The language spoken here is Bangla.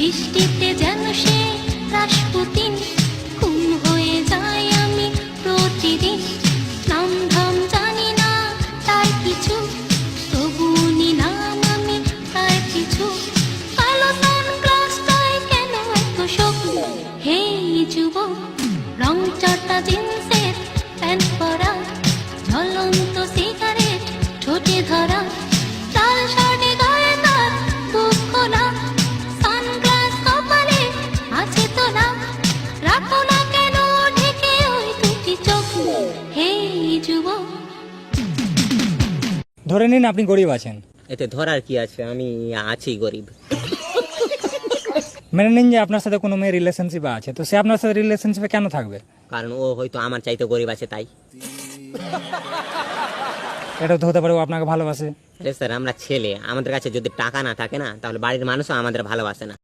বৃষ্টিতে যেন সে রাসপুতিন, খুন হয়ে যায় আমি প্রতিদিন। নাম ধাম জানি না তার কিছু, তবুনি নাম আমি তার কিছু। কালো সানগ্লাসটায় কেন এত শোক? হে যুবক, রং চটা জিন্সের প্যান্ট পরা, ঝলন্ত সিগারেট ঠোঁটে ধরা, লাল শার্টে গায়ে তার বুক খোলা, সানগ্লাস কপালে আছে তো না, রাখো না কেন ঢেকে ওই দুটি চোখ? হে যুবক। ধরে নিন আপনি গরিব আছেন, এতে ধরার কি আছে, আমি আছি গরিব। মেনে নিন যে আপনার সাথে কোনো মেয়ে রিলেশনশিপে আছে, তো সে আপনার সাথে রিলেশনশিপে কেন থাকবে? কারণ ও হয়তো আমার চাইতে গরিব আছে তাই। এটা তো হতে পারে ও আপনাকে ভালোবাসে। আরে স্যার, আমরা ছেলে, আমাদের কাছে যদি টাকা না থাকে না, তাহলে বাড়ির মানুষও আমাদের ভালোবাসে না।